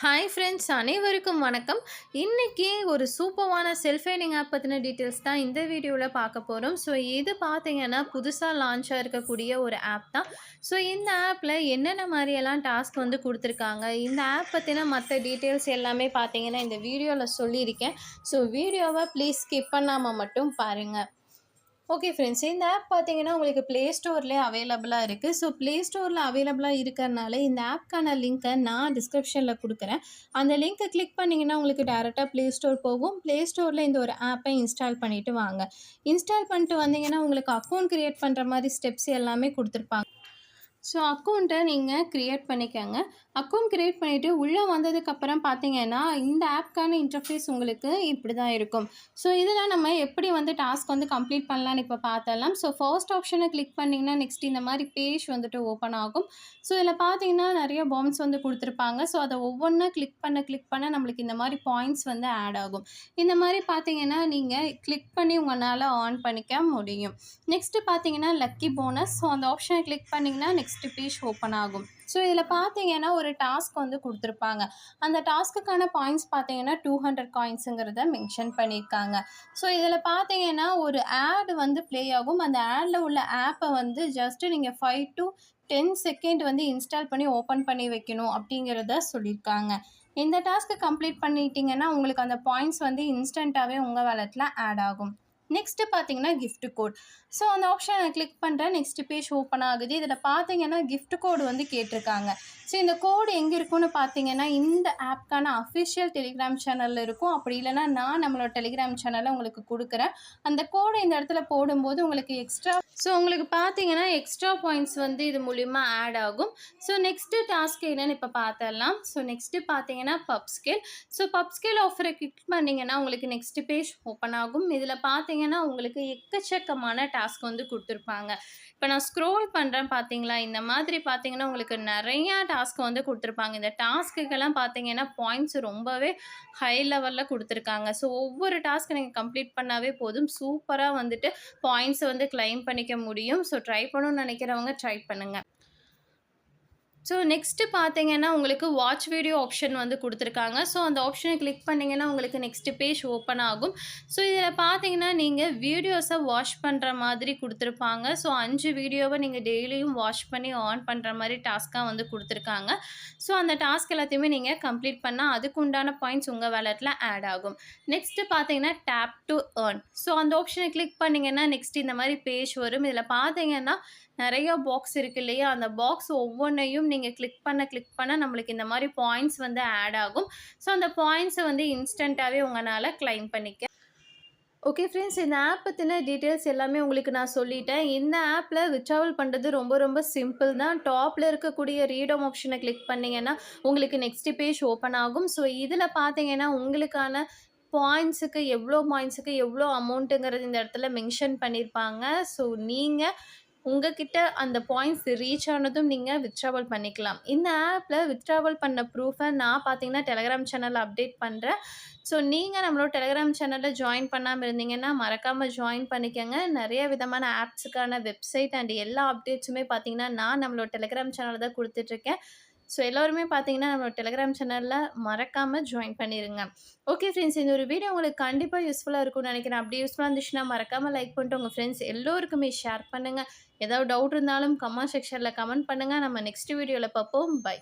Hi friends, அனைவருக்கும் வணக்கம். இன்றைக்கி ஒரு சூப்பரான செல்ஃப் ஏர்னிங் ஆப் பற்றின டீட்டெயில்ஸ் தான் இந்த வீடியோவில் பார்க்க போகிறோம். ஸோ இது பார்த்தீங்கன்னா புதுசாக லான்ச்சாக இருக்கக்கூடிய ஒரு ஆப் தான். ஸோ இந்த ஆப்பில் என்னென்ன மாதிரியெல்லாம் டாஸ்க் வந்து கொடுத்துருக்காங்க, இந்த ஆப் பற்றின மற்ற டீட்டெயில்ஸ் எல்லாமே பார்த்தீங்கன்னா இந்த வீடியோவில் சொல்லியிருக்கேன். ஸோ வீடியோவை ப்ளீஸ் ஸ்கிப் பண்ணாமல் மட்டும் பாருங்கள். ஓகே ஃப்ரெண்ட்ஸ், இந்த ஆப் பார்த்தீங்கன்னா உங்களுக்கு ப்ளே ஸ்டோர்லேயே அவைலபிளாக இருக்குது. ஸோ ப்ளே ஸ்டோரில் அவைலபிளாக இருக்கிறனால இந்த ஆப்க்கான லிங்க்கை நான் டிஸ்கிரிப்ஷனில் கொடுக்குறேன். அந்த லிங்க்கை கிளிக் பண்ணிங்கன்னா உங்களுக்கு டேரெக்டாக ப்ளே ஸ்டோர் போகும். ப்ளே ஸ்டோரில் இந்த ஒரு ஆப்பை இன்ஸ்டால் பண்ணிவிட்டு வாங்க. இன்ஸ்டால் பண்ணிட்டு வந்தீங்கன்னா உங்களுக்கு அக்கௌண்ட் க்ரியேட் பண்ணுற மாதிரி ஸ்டெப்ஸ் எல்லாமே கொடுத்துருப்பாங்க. ஸோ அக்கௌண்ட்டை நீங்கள் க்ரியேட் பண்ணிக்கோங்க. அக்கௌண்ட் க்ரியேட் பண்ணிவிட்டு உள்ளே வந்ததுக்கப்புறம் பார்த்தீங்கன்னா இந்த ஆப்க்கான இன்டர்ஃபேஸ் உங்களுக்கு இப்படி தான் இருக்கும். ஸோ இதில் நம்ம எப்படி வந்து டாஸ்க் வந்து கம்ப்ளீட் பண்ணலான்னு இப்போ பார்த்தலாம். ஸோ ஃபர்ஸ்ட் ஆப்ஷனை கிளிக் பண்ணிங்கன்னா நெக்ஸ்ட் இந்த மாதிரி பேஜ் வந்துட்டு ஓப்பன் ஆகும். ஸோ இதில் பார்த்தீங்கன்னா நிறைய பாம்ஸ் வந்து கொடுத்துருப்பாங்க. ஸோ அதை ஒவ்வொன்றா கிளிக் பண்ண நம்மளுக்கு இந்த மாதிரி பாயிண்ட்ஸ் வந்து ஆட் ஆகும். இந்த மாதிரி பார்த்தீங்கன்னா நீங்கள் கிளிக் பண்ணி உங்களால் ஆன் பண்ணிக்க முடியும். நெக்ஸ்ட்டு பார்த்தீங்கன்னா லக்கி போனஸ். ஸோ அந்த ஆப்ஷனை கிளிக் பண்ணிங்கன்னா நெக்ஸ்ட் பேஜ் ஓப்பன் ஆகும். ஸோ இதில் பார்த்தீங்கன்னா ஒரு டாஸ்க் வந்து கொடுத்துருப்பாங்க. அந்த டாஸ்க்குக்கான பாயிண்ட்ஸ் பார்த்தீங்கன்னா 200 காயின்ஸுங்கிறத மென்ஷன் பண்ணியிருக்காங்க. ஸோ இதில் பார்த்தீங்கன்னா ஒரு ஆட் வந்து ப்ளே ஆகும். அந்த ஆடில் உள்ள ஆப்பை வந்து ஜஸ்ட்டு நீங்கள் 5 to 10 செகண்ட் வந்து இன்ஸ்டால் பண்ணி ஓப்பன் பண்ணி வைக்கணும் அப்படிங்கிறத சொல்லியிருக்காங்க. இந்த டாஸ்க்கு கம்ப்ளீட் பண்ணிட்டீங்கன்னா உங்களுக்கு அந்த பாயிண்ட்ஸ் வந்து இன்ஸ்டண்ட்டாகவே உங்கள் வாலெட்டில் ஆட் ஆகும். நெக்ஸ்ட்டு பார்த்தீங்கன்னா கிஃப்ட் கோட். ஸோ அந்த ஆப்ஷனை கிளிக் பண்ணுறேன். நெக்ஸ்ட் பேஜ் ஓப்பன் ஆகுது. இதில் பார்த்தீங்கன்னா கிஃப்ட் கோடு வந்து கேட்டிருக்காங்க. ஸோ இந்த கோடு எங்கே இருக்குன்னு பார்த்தீங்கன்னா இந்த ஆப்க்கான அஃபிஷியல் டெலிகிராம் சேனலில் இருக்கும். அப்படி இல்லைனா நான் நம்மளோட டெலிகிராம் சேனலில் உங்களுக்கு கொடுக்குறேன். அந்த கோடு இந்த இடத்துல போடும்போது உங்களுக்கு உங்களுக்கு பார்த்தீங்கன்னா எக்ஸ்ட்ரா பாயிண்ட்ஸ் வந்து இது மூலிமா ஆட் ஆகும். ஸோ நெக்ஸ்ட்டு டாஸ்க் என்னென்னு இப்போ பார்த்துடலாம். ஸோ நெக்ஸ்ட்டு பார்த்தீங்கன்னா பப் ஸ்கேல். ஸோ பப் ஸ்கேல் ஆஃபரை கிளிக் பண்ணிங்கன்னா உங்களுக்கு நெக்ஸ்ட் பேஜ் ஓப்பன் ஆகும். இதில் பார்த்தீங்கன்னா உங்களுக்கு எக்கச்சக்கமான டாஸ்க் வந்து கொடுத்துருப்பாங்க. இப்போ நான் ஸ்க்ரோல் பண்ணுறேன் பார்த்தீங்களா, இந்த மாதிரி பார்த்தீங்கன்னா உங்களுக்கு நிறையா டாஸ்க் வந்து கொடுத்துருப்பாங்க. இந்த டாஸ்க்குக்கெல்லாம் பார்த்தீங்கன்னா பாயிண்ட்ஸ் ரொம்பவே ஹை லெவலில் கொடுத்துருக்காங்க. ஸோ ஒவ்வொரு டாஸ்க் நீங்கள் கம்ப்ளீட் பண்ணாவே போதும், சூப்பராக வந்துட்டு பாயிண்ட்ஸை வந்து கிளைம் பண்ணிக்க முடியும். ஸோ ட்ரை பண்ணணும்னு நினைக்கிறவங்க ட்ரை பண்ணுங்கள். ஸோ நெக்ஸ்ட்டு பார்த்தீங்கன்னா உங்களுக்கு வாட்ச் வீடியோ ஆப்ஷன் வந்து கொடுத்துருக்காங்க. ஸோ அந்த ஆப்ஷனை கிளிக் பண்ணிங்கன்னா உங்களுக்கு நெக்ஸ்ட்டு பேஜ் ஓப்பன் ஆகும். ஸோ இதில் பார்த்தீங்கன்னா நீங்கள் வீடியோஸை வாட்ச் பண்ணுற மாதிரி கொடுத்துருப்பாங்க. ஸோ 5 வீடியோவை நீங்கள் டெய்லியும் வாட்ச் பண்ணி ஆன் பண்ணுற மாதிரி டாஸ்க்காக வந்து கொடுத்துருக்காங்க. ஸோ அந்த டாஸ்க் எல்லாத்தையுமே நீங்கள் கம்ப்ளீட் பண்ணால் அதுக்கு உண்டான பாயிண்ட்ஸ் உங்கள் வேலெட்டில் ஆட் ஆகும். நெக்ஸ்ட்டு பார்த்தீங்கன்னா டேப் டு ஏர்ன். ஸோ அந்த ஆப்ஷனை கிளிக் பண்ணிங்கன்னா நெக்ஸ்ட் இந்த மாதிரி பேஜ் வரும். இதில் பார்த்தீங்கன்னா நிறைய பாக்ஸ் இருக்குது இல்லையா, அந்த பாக்ஸ் ஒவ்வொன்றையும் நீங்கள் கிளிக் பண்ண நம்மளுக்கு இந்த மாதிரி பாயிண்ட்ஸ் வந்து ஆட் ஆகும். ஸோ அந்த பாயிண்ட்ஸை வந்து இன்ஸ்டண்ட்டாகவே உங்களால் கிளைம் பண்ணிக்க. ஓகே ஃப்ரெண்ட்ஸ், இந்த ஆப் பற்றின டீட்டெயில்ஸ் எல்லாமே உங்களுக்கு நான் சொல்லிட்டேன். இந்த ஆப்பில் வித்ட்ராவல் பண்ணுறது ரொம்ப ரொம்ப சிம்பிள் தான். டாப்பில் இருக்கக்கூடிய ரீடம் ஆப்ஷனை கிளிக் பண்ணிங்கன்னா உங்களுக்கு நெக்ஸ்ட் பேஜ் ஓப்பன் ஆகும். ஸோ இதில் பார்த்தீங்கன்னா உங்களுக்கான பாயிண்ட்ஸுக்கு எவ்வளோ அமௌண்ட்டுங்கிறது இந்த இடத்துல மென்ஷன் பண்ணியிருப்பாங்க. ஸோ நீங்கள் உங்ககிட்ட அந்த பாயிண்ட்ஸ் ரீச் ஆனதும் நீங்கள் வித்ட்ராவல் பண்ணிக்கலாம். இந்த ஆப்பில் வித்ட்ராவல் பண்ண ப்ரூஃபை நான் பார்த்தீங்கன்னா டெலிகிராம் சேனலில் அப்டேட் பண்ணுறேன். ஸோ நீங்கள் நம்மளோட டெலிகிராம் சேனலில் ஜாயின் பண்ணாமல் இருந்தீங்கன்னா மறக்காமல் ஜாயின் பண்ணிக்கோங்க. நிறைய விதமான ஆப்ஸுக்கான வெப்சைட் அண்ட் எல்லா அப்டேட்ஸுமே பார்த்தீங்கன்னா நான் நம்மளோட டெலிகிராம் சேனலில் தான் கொடுத்துட்ருக்கேன். ஸோ எல்லோருமே பார்த்தீங்கன்னா நம்மளோட டெலிகிராம் சேனலில் மறக்காமல் ஜாயின் பண்ணிடுங்க. ஓகே ஃப்ரெண்ட்ஸ், இந்த ஒரு வீடியோ உங்களுக்கு கண்டிப்பாக யூஸ்ஃபுல்லாக இருக்கும்னு நினைக்கிறேன். அப்படி யூஸ்ஃபுல்லாக இருந்துச்சுன்னா மறக்காமல் லைக் பண்ணிட்டு உங்கள் ஃப்ரெண்ட்ஸ் எல்லோருக்குமே ஷேர் பண்ணுங்கள். ஏதாவது டவுட் இருந்தாலும் கமெண்ட் செக்ஷனில் கமெண்ட் பண்ணுங்கள். நம்ம நெக்ஸ்ட் வீடியோவில் பார்ப்போம். பை.